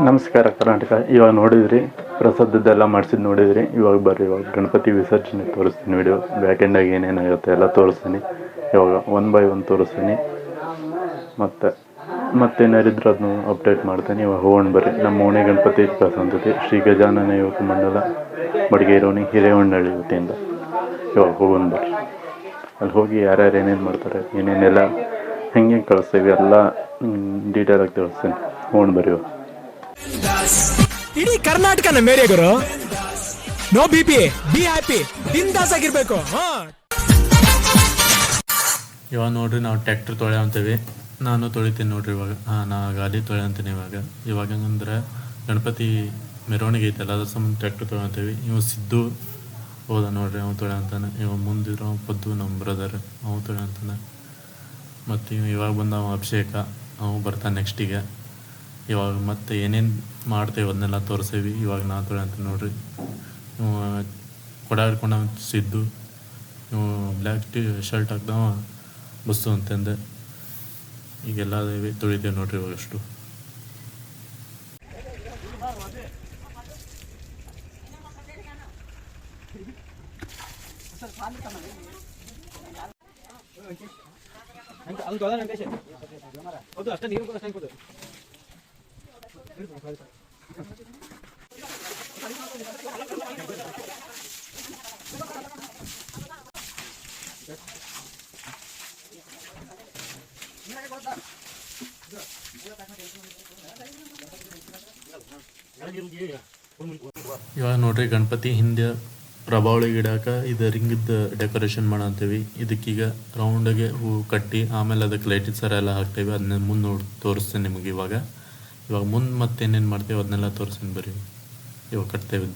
ನಮಸ್ಕಾರ ಕರ್ನಾಟಕ. ಇವಾಗ ನೋಡಿದ್ರಿ ಪ್ರಸಾದದ್ದೆಲ್ಲ ಮಾಡಿಸಿದ್ದು ನೋಡಿದ್ರಿ. ಇವಾಗ ಬರ್ರಿ, ಇವಾಗ ಗಣಪತಿ ವಿಸರ್ಜನೆ ತೋರಿಸ್ತೀನಿ. ವಿಡಿಯೋ ಬ್ಯಾಕ್ ಎಂಡಾಗಿ ಏನೇನಾಗುತ್ತೆ ಎಲ್ಲ ತೋರಿಸ್ತೀನಿ. ಇವಾಗ 1 by 1 ತೋರಿಸ್ತೀನಿ. ಮತ್ತೇನಾರಿದ್ರು ಅದನ್ನು ಅಪ್ಡೇಟ್ ಮಾಡ್ತೀನಿ. ಇವಾಗ ಹೋಗೋಣ ಬರ್ರಿ. ನಮ್ಮ ಓಣಿ ಗಣಪತಿ ಸಂತತಿ ಶ್ರೀ ಗಜಾನನ ಯುವಕ ಮಂಡಲ ಬಡಗೇರೋಣಿ ಹಿರೇಹೊನ್ನಳ್ಳಿ ವತಿಯಿಂದ ಇವಾಗ ಹೋಗೋಣ ಬರ್ರಿ. ಅಲ್ಲಿ ಹೋಗಿ ಯಾರ್ಯಾರು ಏನೇನು ಮಾಡ್ತಾರೆ, ಏನೇನೆಲ್ಲ ಹೆಂಗೆ ಕಳಿಸ್ತೀವಿ ಎಲ್ಲ ಡೀಟೇಲಾಗಿ ತಿಳಿಸ್ತೀನಿ. ಹೋಗೋಣ ಬರ್ರಿ. ಇಡೀ ಕರ್ನಾಟಕನ ಮೇರೆ ಗುರು. ನೋ ಬಿಪಿ, ಬಿ ಹ್ಯಾಪಿ, ಬಿಂದಾಸ್ ಆಗಿರ್ಬೇಕು. ಇವಾಗ ನೋಡ್ರಿ, ನಾವು ಟ್ಯಾಕ್ಟರ್ ತೊಳೆ ಅಂತೀವಿ. ನಾನು ತೊಳಿತೀನಿ ನೋಡ್ರಿ ಇವಾಗ. ನಾ ಗಾಡಿ ತೊಳೆ ಅಂತೀನಿ ಇವಾಗ ಅಂದ್ರೆ ಗಣಪತಿ ಮೆರವಣಿಗೆ ಐತಲ್ಲ, ಅದ್ರ ಸಂಬಂಧ ಟ್ಯಾಕ್ಟರ್ ತೊಳೆ ಅಂತೀವಿ. ಇವ ಸಿದ್ದು ಹೋದ ನೋಡ್ರಿ, ಅವ ತೊಳೆ ಅಂತಾನೆ. ಇವ ಮುಂದಿರೋ ಪದ್ದು ನಮ್ಮ ಬ್ರದರ್, ಅವ ತೊಳೆ ಅಂತಾನೆ. ಮತ್ತು ಇವಾಗ ಬಂದ ಅಭಿಷೇಕ, ಅವು ಬರ್ತಾನೆ ನೆಕ್ಸ್ಟಿಗೆ. ಇವಾಗ ಮತ್ತೆ ಏನೇನು ಮಾಡ್ತೇವೆ ಅದನ್ನೆಲ್ಲ ತೋರಿಸೇವಿ. ಇವಾಗ ನಾ ತೊಳೆ ಅಂತ ನೋಡ್ರಿ. ಇವು ಕೊಡ ಹಿಡ್ಕೊಂಡ ಸಿದ್ದು, ಇವು ಬ್ಲ್ಯಾಕ್ ಶರ್ಟ್ ಹಾಕ್ದವ ಬಸ್ಸು ಅಂತಂದೆ. ಈಗೆಲ್ಲ ತೊಳಿತೇವೆ ನೋಡ್ರಿ ಇವಾಗ ಅಷ್ಟು. ಇವಾಗ ನೋಡ್ರಿ, ಗಣಪತಿ ಹಿಂದೆ ಪ್ರಭಾವಳಿಗೆ ಇಡಾಕ ಇದು ರಿಂಗದ ಡೆಕೋರೇಷನ್ ಮಾಡಂತೀವಿ. ಇದಕ್ಕೀಗ ರೌಂಡಿಗೆ ಹೂ ಕಟ್ಟಿ ಆಮೇಲೆ ಅದಕ್ಕೆ ಲೈಟಿಂಗ್ ಸರ ಎಲ್ಲ ಹಾಕ್ತೇವೆ. ಅದನ್ನ ಮುಂದೆ ತೋರಿಸ್ತೇನೆ ನಿಮಗೆ. ಇವಾಗ ಮುಂದೆ ಮತ್ತೆ ಏನೇನು ಮಾಡ್ತೇವೆ ಅದನ್ನೆಲ್ಲ ತೋರಿಸ್ತೀನಿ ಬರ್ರಿ. ಇವಾಗ ಕಟ್ತೇವೆ.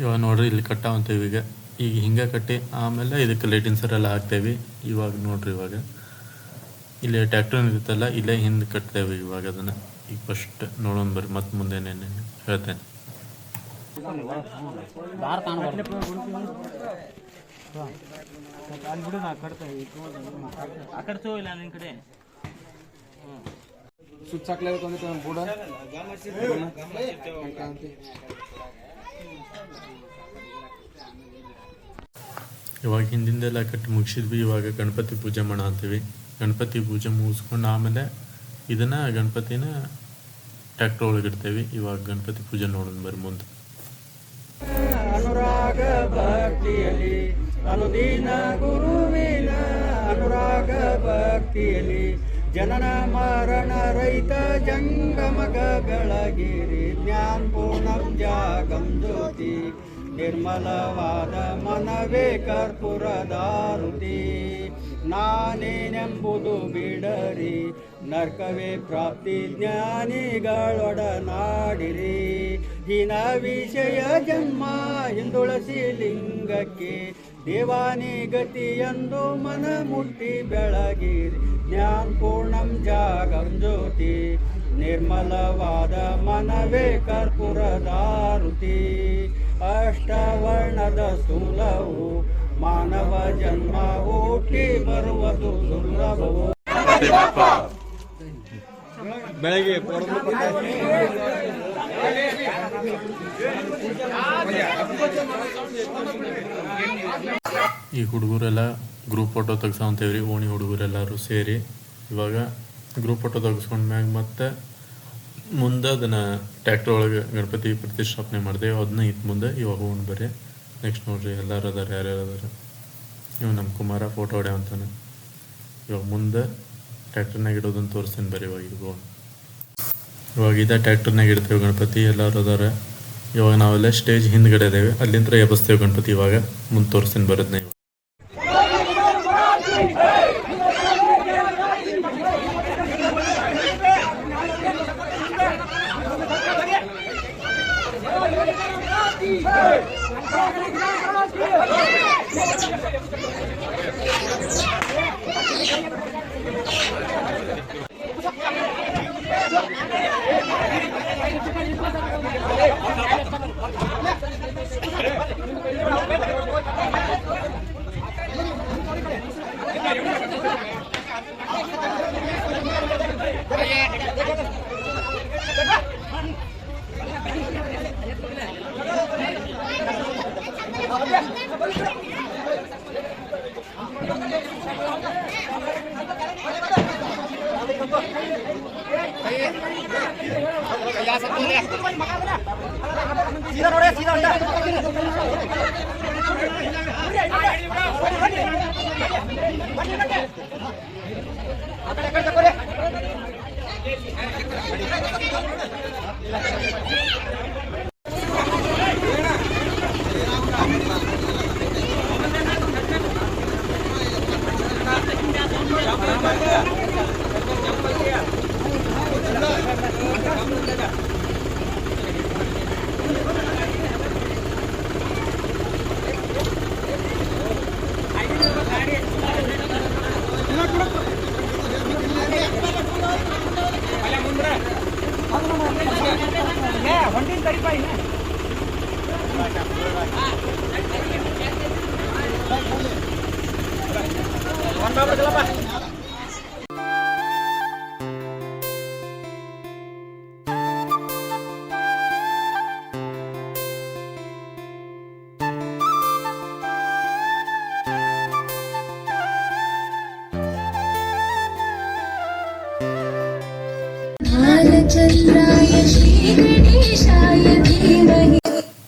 ಇವಾಗ ನೋಡ್ರಿ, ಇಲ್ಲಿ ಕಟ್ಟಾವಂತೇವೆ. ಈಗ ಹಿಂಗೆ ಕಟ್ಟಿ ಆಮೇಲೆ ಇದಕ್ಕೆ ಲೈಟಿಂಗ್ ಸರ ಎಲ್ಲ ಹಾಕ್ತೇವೆ. ಇವಾಗ ನೋಡ್ರಿ, ಇವಾಗ ಇಲ್ಲಿ ಟ್ಯಾಕ್ಟರ್ ಇರುತ್ತಲ್ಲ, ಇಲ್ಲೇ ಹಿಂದೆ ಕಟ್ತೇವೆ ಇವಾಗ ಅದನ್ನು. ಈಗ ಫಸ್ಟ್ ನೋಡೋಣ ಬರ್ರಿ, ಮತ್ತೆ ಮುಂದೆ ಏನೇನು ಹೇಳ್ತೇನೆ. ಇವಾಗ ಹಿಂದಿಂದೆಲ್ಲ ಕಟ್ಟಿ ಮುಗಿಸಿದ್ವಿ. ಇವಾಗ ಗಣಪತಿ ಪೂಜೆ ಮಾಡೋ ಅಂತೀವಿ. ಗಣಪತಿ ಪೂಜೆ ಮುಗಿಸ್ಕೊಂಡು ಆಮೇಲೆ ಇದನ್ನು ಗಣಪತಿನ ಟ್ಯಾಕ್ಟರ್ ಒಳಗೆ ಇಡ್ತೇವೆ. ಇವಾಗ ಗಣಪತಿ ಪೂಜೆ ನೋಡೋಣ ಬರ್ರಿ ಮುಂದೆ. ಅನುರಾಗ ಭಕ್ತಿಯಲ್ಲಿ ಅನುದಿನ ಗುರುವಿನ ಅನುರಾಗ ಭಕ್ತಿಯಲ್ಲಿ ಜನನ ಮರಣ ರಹಿತ ಜಂಗಮಗ ಬೆಳಗಿರಿ ಜ್ಞಾನ ಪೂರ್ಣಂ ಜಾಗಂ ಜ್ಯೋತಿ ನಿರ್ಮಲವಾದ ಮನವೇ ಕರ್ಪೂರದಾರುತಿ ನಾನೇನೆಂಬುದು ಬಿಡರಿ ನರ್ಕವೇ ಪ್ರಾಪ್ತಿ ಜ್ಞಾನಿಗಳೊಡನಾಡಿರಿ ಹೀನ ವಿಷಯ ಜನ್ಮ ಹಿಂದುಳಸಿ ಲಿಂಗಕ್ಕೆ ದೇವಾನಿ ಗತಿಯಂದು ಮನ ಮುಟ್ಟಿ ಬೆಳಗಿರಿ ಜ್ಞಾನ ಪೂರ್ಣಂ ಜಾಗಂ ಜ್ಯೋತಿ ನಿರ್ಮಲವಾದ ಮನವೇ ಕರ್ಪೂರದಾರುತಿ ಅಷ್ಟವರ್ಣದ ಸ್ಥೂಲವು ಮಾನವ ಜನ್ಮ ಹುಟ್ಟಿ ಬರುವುದು ಸುಲಭವು. ಬೆಳಗ್ಗೆ ಈ ಹುಡುಗರೆಲ್ಲ ಗ್ರೂಪ್ ಫೋಟೋ ತೆಗ್ಸಂತೇವ್ರಿ. ಓಣಿ ಹುಡುಗರೆಲ್ಲರೂ ಸೇರಿ ಇವಾಗ ಗ್ರೂಪ್ ಫೋಟೋ ತೆಗೆಸ್ಕೊಂಡ್ಮ್ಯಾಗ ಮತ್ತೆ ಮುಂದೆ ಅದನ್ನು ಟ್ಯಾಕ್ಟರ್ ಒಳಗೆ ಗಣಪತಿ ಪ್ರತಿಷ್ಠಾಪನೆ ಮಾಡ್ದೇವೆ. ಅದನ್ನ ಇತ್ತು ಮುಂದೆ. ಇವಾಗ ಹೋಗೋಣ ಬರ್ರಿ. ನೆಕ್ಸ್ಟ್ ನೋಡ್ರಿ, ಎಲ್ಲರೂ ಅದಾರ, ಯಾರ್ಯಾರು ಅದಾರ. ಇವು ನಮ್ಮ ಕುಮಾರ ಫೋಟೋ ಹೊಡೆ ಅಂತಾನೆ. ಇವಾಗ ಮುಂದೆ ಟ್ಯಾಕ್ಟರ್ನಾಗ ಇಡೋದನ್ನು ತೋರಿಸ್ತೀನಿ ಬರ್ರಿ. ಇವಾಗ ಇದೇ ಟ್ಯಾಕ್ಟರ್ನಾಗ ಇಡ್ತೇವೆ ಗಣಪತಿ. ಎಲ್ಲರೂ ಅದಾರ. ಇವಾಗ ನಾವೆಲ್ಲ ಸ್ಟೇಜ್ ಹಿಂದ್ಗಡೆ ಇದ್ದೇವೆ, ಅಲ್ಲಿಂದ ಎಬ್ಬಿಸ್ತೇವೆ ಗಣಪತಿ. ಇವಾಗ ಮುಂದೆ ತೋರಿಸ್ತೀನಿ ಬರೋದನ್ನ.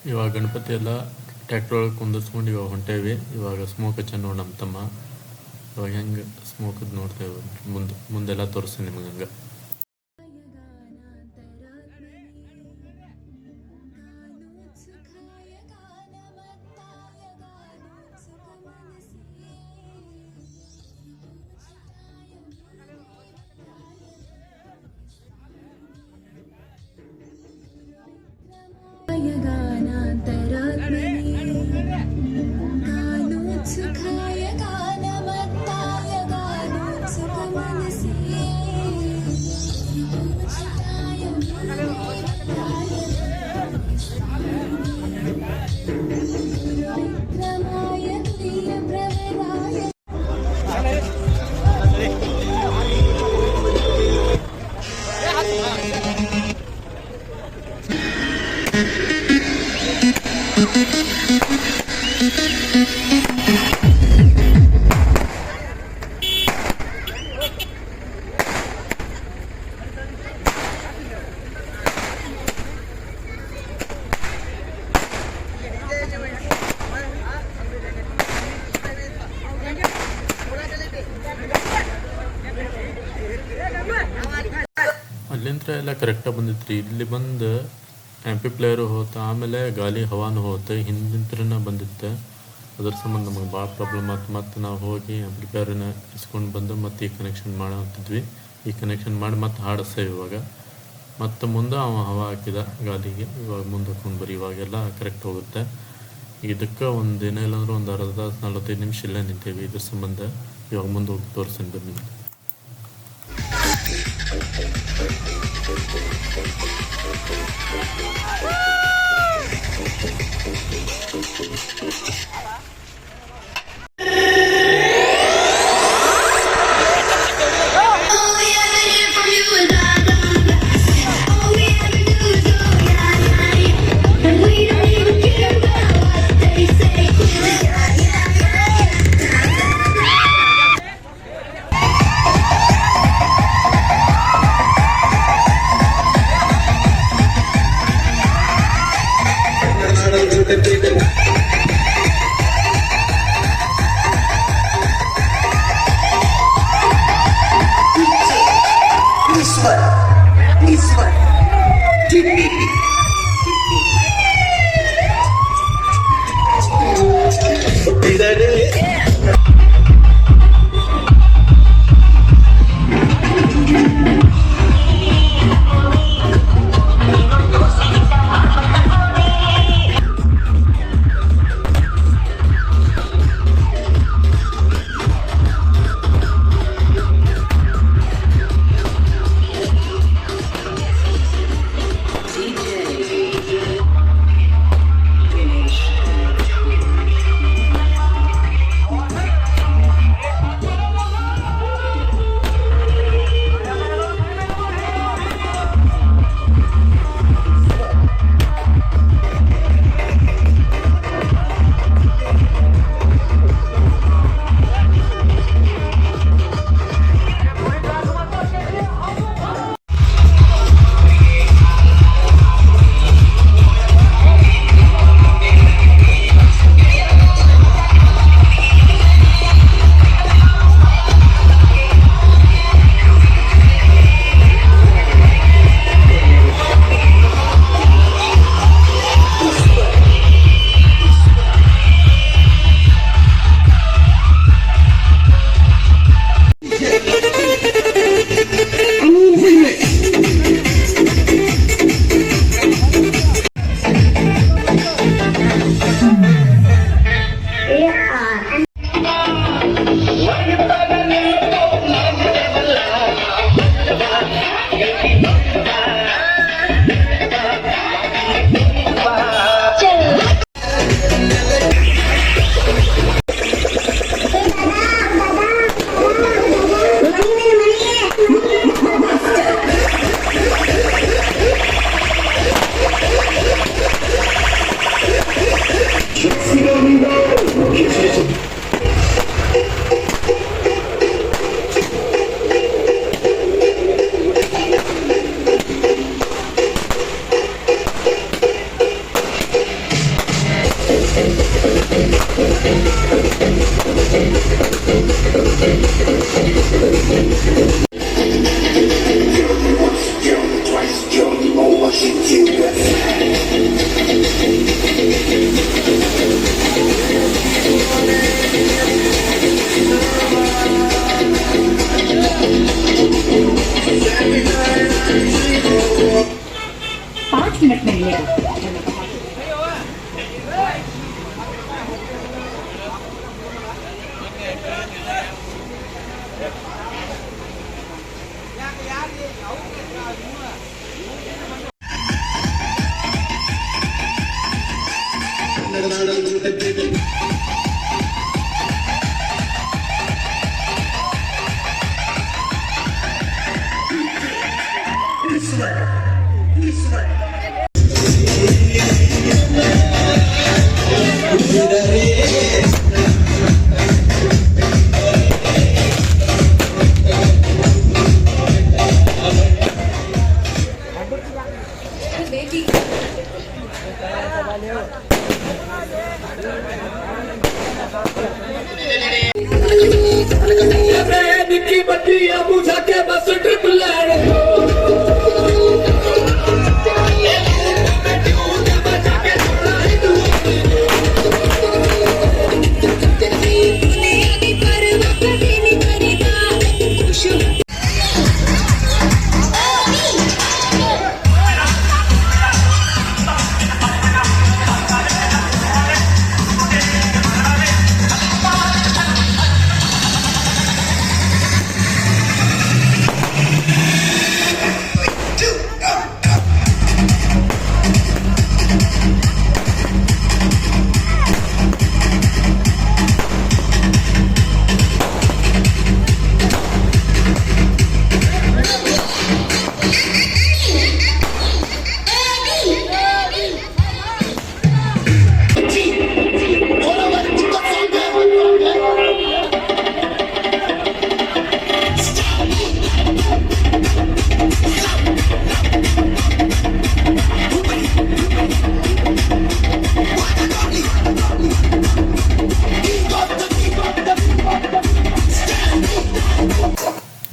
ಇವಾಗ ಗಣಪತಿ ಎಲ್ಲ ಟ್ಯಾಕ್ಟ್ರ್ ಒಳಗೆ ಕುಂದಿಸ್ಕೊಂಡು ಇವಾಗ ಹೊಂಟೇವಿ. ಇವಾಗ ಸ್ಮೋಕ್ ಹಚ್ಚ ನೋಡಿ ನಮ್ಮ ತಮ್ಮ. ಇವಾಗ ಹೆಂಗೆ ಸ್ಮೋಕದ್ ನೋಡ್ತೇವೆ ಮುಂದೆಲ್ಲ ತೋರಿಸ್ತೀನಿ ನಿಮಗೆ ಹಂಗೆ. ಅಲ್ಲಿಂದ ಎಲ್ಲ ಕರೆಕ್ಟಾಗಿ ಬಂದಿತ್ತು. ಇಲ್ಲಿ ಬಂದು ಆ್ಯಂಪಿಪ್ಲೇಯರು ಹೋತು, ಆಮೇಲೆ ಗಾಳಿ ಹವಾನು ಹೋತು, ಹಿಂದಿಂತ್ರನ ಬಂದಿತ್ತು. ಅದ್ರ ಸಂಬಂಧ ನಮಗೆ ಭಾಳ ಪ್ರಾಬ್ಲಮ್ ಆಯ್ತು. ಮತ್ತು ನಾವು ಹೋಗಿ ಆ್ಯಂಪ್ಲಿಫೈಯರನ್ನ ಇಸ್ಕೊಂಡು ಬಂದು ಮತ್ತು ಈ ಕನೆಕ್ಷನ್ ಮಾಡೋ ಅಂತಿದ್ವಿ. ಈ ಕನೆಕ್ಷನ್ ಮಾಡಿ ಮತ್ತೆ ಹಾಡಿಸ್ತೇವೆ ಇವಾಗ. ಮತ್ತು ಮುಂದೆ ಅವ ಹವಾ ಹಾಕಿದ ಗಾಲಿಗೆ. ಇವಾಗ ಮುಂದೆ ಹಾಕೊಂಡು ಬರೀ ಇವಾಗೆಲ್ಲ ಕರೆಕ್ಟ್ ಹೋಗುತ್ತೆ. ಇದಕ್ಕೆ ಒಂದು ಏನಿಲ್ಲ ಅಂದ್ರೆ ಒಂದು ಅರ್ಧ 45 ನಿಮಿಷ ಇಲ್ಲೇ ನಿಂತೇವಿ. ಇದ್ರ ಸಂಬಂಧ ಇವಾಗ ಮುಂದೆ ಹೋಗಿ ತೋರಿಸ್ತೀನಿ ಬನ್ನಿ.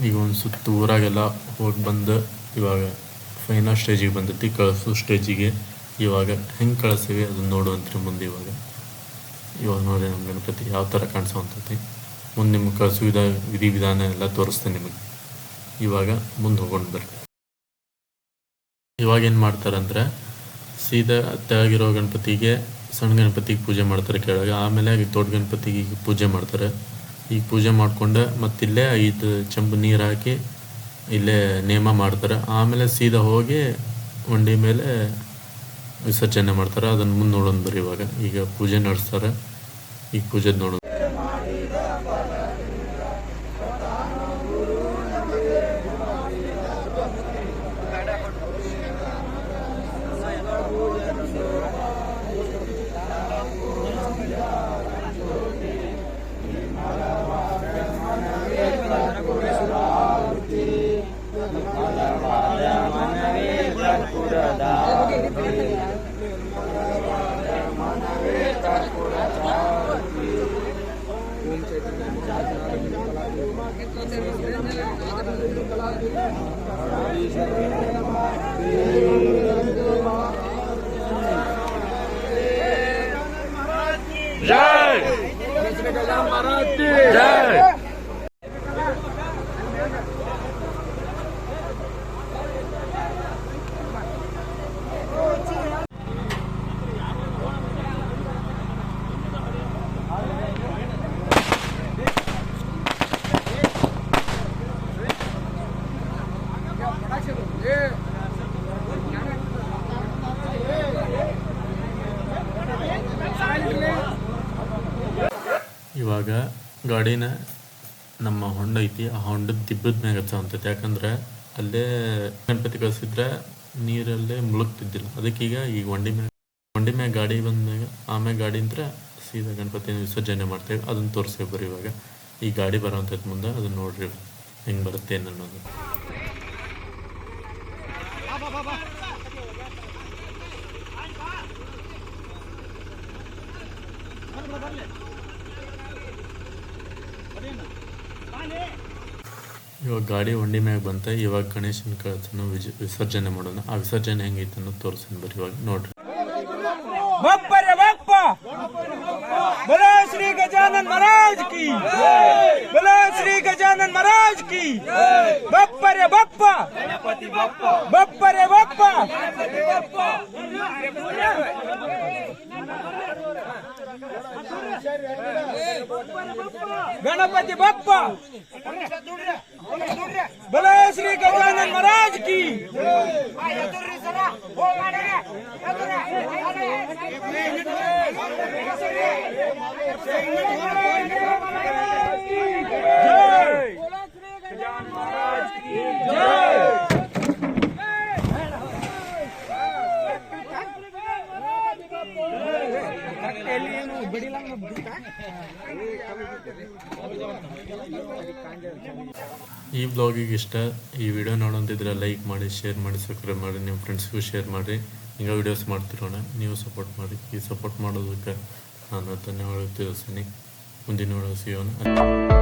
ಈಗ ಒಂದು ಸುತ್ತು ಊರಾಗೆಲ್ಲ ಹೋಗಿ ಬಂದು ಇವಾಗ ಫೈನಲ್ ಸ್ಟೇಜಿಗೆ ಬಂದೈತಿ, ಕಳಿಸೋ ಸ್ಟೇಜಿಗೆ. ಇವಾಗ ಹೆಂಗೆ ಕಳಿಸ್ತೀವಿ ಅದನ್ನ ನೋಡುವಂತ್ರಿ ಮುಂದೆ. ಇವಾಗ ನೋಡಿ ನಮ್ಮ ಗಣಪತಿ ಯಾವ ಥರ ಕಾಣಿಸೋವಂಥೈತಿ. ಮುಂದೆ ನಿಮ್ಗೆ ಕಳಿಸೋ ವಿಧಾನ ಎಲ್ಲ ತೋರಿಸ್ತೇನೆ ನಿಮಗೆ. ಇವಾಗ ಮುಂದೆ ಹೋಗೋಣ ಬರ್ರಿ. ಇವಾಗ ಏನು ಮಾಡ್ತಾರಂದ್ರೆ ಸೀದಾ ತೆಳಗಿರೋ ಗಣಪತಿಗೆ ಸಣ್ಣ ಗಣಪತಿಗೆ ಪೂಜೆ ಮಾಡ್ತಾರೆ ಕೆಳಗೆ, ಆಮೇಲೆ ದೊಡ್ಡ ಗಣಪತಿಗೆ ಪೂಜೆ ಮಾಡ್ತಾರೆ. ಈಗ ಪೂಜೆ ಮಾಡಿಕೊಂಡು ಮತ್ತಿಲ್ಲೇ 5 ಚೆಂಬು ನೀರು ಹಾಕಿ ಇಲ್ಲೇ ನೇಮ ಮಾಡ್ತಾರೆ. ಆಮೇಲೆ ಸೀದಾ ಹೋಗಿ ಒಂಡಿ ಮೇಲೆ ವಿಸರ್ಜನೆ ಮಾಡ್ತಾರೆ. ಅದನ್ನು ಮುಂದೆ ನೋಡೋಣ ಬರ್ರಿ. ಇವಾಗ ಈಗ ಪೂಜೆ ನಡೆಸ್ತಾರೆ. ಈಗ ಪೂಜೆ ನೋಡೋಣ. ಇವಾಗ ಗಾಡಿನ ನಮ್ಮ ಹೊಂಡ ಐತಿ, ಆ ಹೊಂಡದ ದಿಬ್ಬದ ಮ್ಯಾಗ ಹಚ್ಚೋಂಥದ್ದು. ಯಾಕಂದ್ರೆ ಅಲ್ಲೇ ಗಣಪತಿ ಕಳಿಸಿದ್ರೆ ನೀರಲ್ಲೇ ಮುಳುಗ್ತಿದ್ದಿಲ್ಲ. ಅದಕ್ಕೀಗ ಈಗ ಹೊಂಡಿ ಮ್ಯಾಗ ಗಾಡಿ ಬಂದ್ಮ್ಯಾಗ ಆಮ್ಯಾಗ ಗಾಡಿ ಅಂದ್ರೆ ಸೀದಾ ಗಣಪತಿನ ವಿಸರ್ಜನೆ ಮಾಡ್ತೇವೆ. ಅದನ್ನು ತೋರಿಸ್ತೇವೆ ಬರ್ರಿ. ಇವಾಗ ಈ ಗಾಡಿ ಬರೋಂಥದ್ದು ಮುಂದೆ ಅದನ್ನು ನೋಡ್ರಿ ಹೆಂಗೆ ಬರುತ್ತೆ ಅನ್ನೋದು. ಇವಾಗ ಗಾಡಿ ಹೊಂಡಿ ಮ್ಯಾಗ ಬಂತ. ಇವಾಗ ಗಣೇಶನ ಕಳಸನ್ನು ವಿಸರ್ಜನೆ ಮಾಡೋಣ. ಆ ವಿಸರ್ಜನೆ ಹೆಂಗೈತೆ ಅನ್ನೋದು ತೋರಿಸ್ತೀನಿ ಬರ್ರಿ. ಇವಾಗ ನೋಡ್ರಿ. बोलो श्री गजानन महाराज की, बोलो श्री गजानन गजानन महाराज की बप्पा रे बप्पा बप्पा रे बप्पा गणपति बप्पा बोले श्री गजानन महाराज की ಈ ಬ್ಲಾಗಿಗೆ ಇಷ್ಟ ಈ ವಿಡಿಯೋ ನೋಡೋಂತಿದ್ರೆ ಲೈಕ್ ಮಾಡಿ, ಶೇರ್ ಮಾಡಿ, ಸಬ್ಸ್ಕ್ರೈಬ್ ಮಾಡಿ, ನಿಮ್ಮ ಫ್ರೆಂಡ್ಸ್ಗೂ ಶೇರ್ ಮಾಡಿ. ಹಿಂಗೆ ವೀಡಿಯೋಸ್ ಮಾಡ್ತಿರೋಣ, ನೀವು ಸಪೋರ್ಟ್ ಮಾಡಿ. ಈ ಸಪೋರ್ಟ್ ಮಾಡೋದಕ್ಕೆ ನಾನು ಧನ್ಯವಾದ ತಿಳಿಸ್ತೀನಿ. ಮುಂದಿನ ವಿಡಿಯೋ ಸಿಗೋಣ.